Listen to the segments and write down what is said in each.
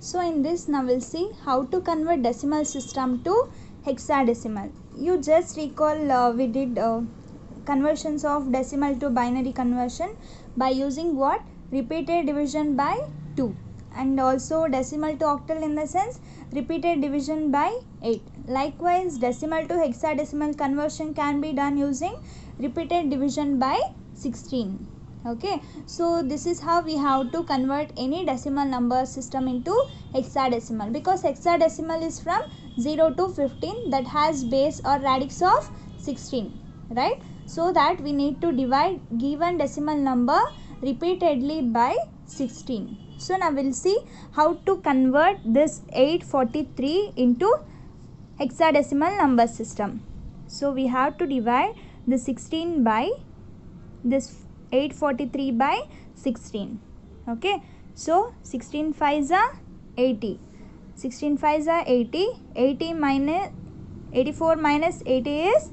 So in this now we'll see how to convert decimal system to hexadecimal. You just recall we did conversions of decimal to binary conversion by using what? Repeated division by 2, and also decimal to octal in the sense repeated division by 8. Likewise, decimal to hexadecimal conversion can be done using repeated division by 16. Okay, so this is how we have to convert any decimal number system into hexadecimal, because hexadecimal is from 0 to 15 that has base or radix of 16, right? So that we need to divide given decimal number repeatedly by 16. So now we'll see how to convert this 843 into hexadecimal number system. So we have to divide the 16 by this 843 by 16. Okay, so 16 5s are 80, 16 5s are 80, 80 minus 84 minus 80 is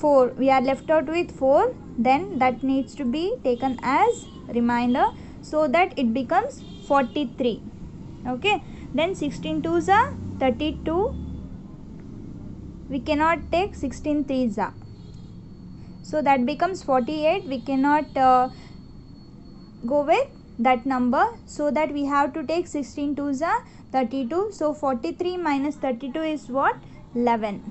4. We are left out with 4, then that needs to be taken as remainder so that it becomes 43. Okay, then 16 2s are 32. We cannot take 16 3s are, so that becomes 48. We cannot go with that number, so that we have to take 16 2s are 32. So 43 minus 32 is what? 11.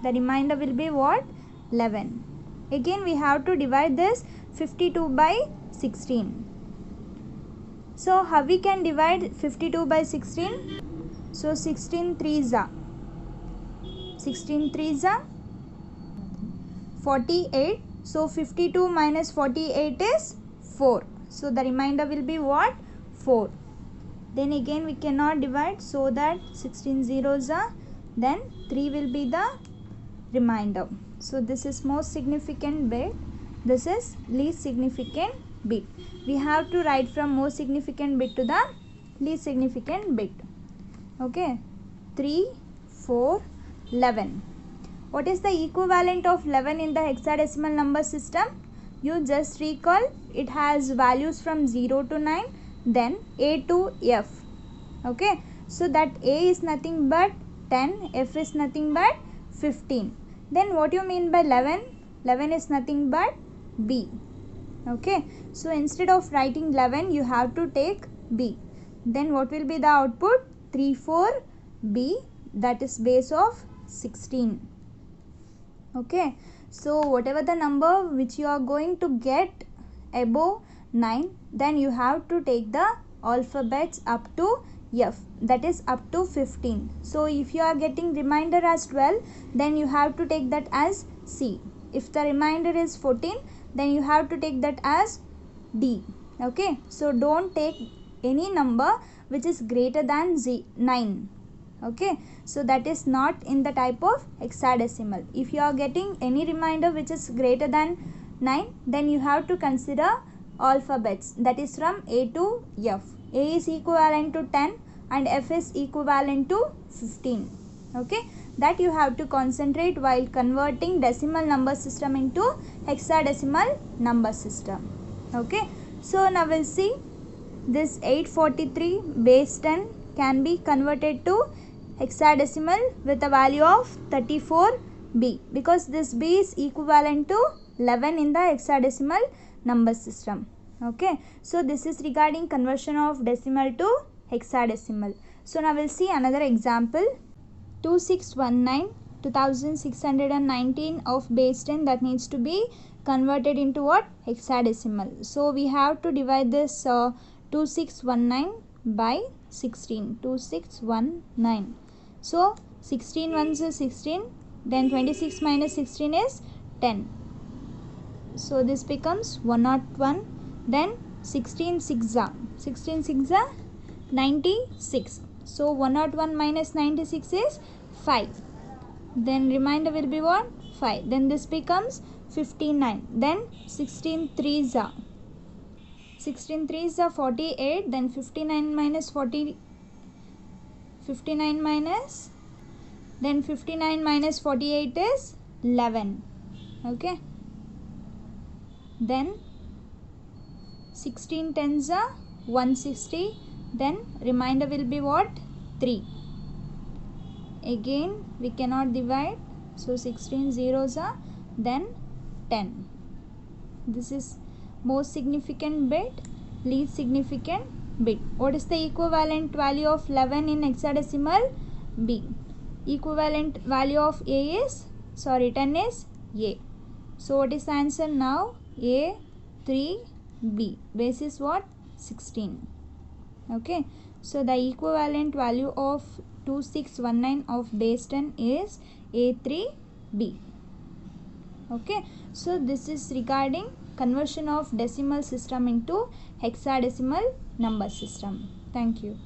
The remainder will be what? 11. Again we have to divide this 52 by 16. So how we can divide 52 by 16? So 16 3s are 48. So 52 minus 48 is 4. So the remainder will be what? 4. Then again we cannot divide, so that 16 zeros are, then 3 will be the remainder. So this is most significant bit, this is least significant bit. We have to write from most significant bit to the least significant bit. Okay, 3 4 11. What is the equivalent of 11 in the hexadecimal number system? You just recall, it has values from 0 to 9, then A to F. Okay, so that A is nothing but 10, F is nothing but 15. Then what you mean by 11? 11 is nothing but B. Okay, so instead of writing 11 you have to take B. Then what will be the output? 3 4 B, that is base of 16. Okay, so whatever the number which you are going to get above 9, then you have to take the alphabets up to F, that is up to 15. So if you are getting remainder as 12, then you have to take that as C. If the remainder is 14, then you have to take that as D. Okay, so don't take any number which is greater than 9. Okay, so that is not in the type of hexadecimal. If you are getting any remainder which is greater than 9, then you have to consider alphabets, that is from A to F. A is equivalent to 10 and F is equivalent to 15. Okay, that you have to concentrate while converting decimal number system into hexadecimal number system. Okay, so now we'll see this 843 base 10 can be converted to hexadecimal with a value of 34B, because this B is equivalent to 11 in the hexadecimal number system. Okay, so this is regarding conversion of decimal to hexadecimal. So now we'll see another example. 2619 2619 of base 10 that needs to be converted into what? Hexadecimal. So we have to divide this 2619 by 16. 2619. So 16 ones is 16, then 26 minus 16 is 10. So this becomes 101. Then 16 6 are 96. So 101 minus 96 is 5. Then remainder will be what? 5. Then this becomes 59. Then 16 3s are 48. Then 59 minus 40. 59 minus, then 59 minus 48 is 11. Okay, then 16 10s are 160. then remainder will be what? 3. Again we cannot divide, so 16 zeros are then 10. This is most significant bit, least significant bit. What is the equivalent value of 11 in hexadecimal? B. Equivalent value of A is, 10 is A. So what is the answer now? A, 3, B. Base is what? 16. Okay. So the equivalent value of 2619 of base 10 is A3B. Okay. So this is regarding conversion of decimal system into hexadecimal number system. Thank you.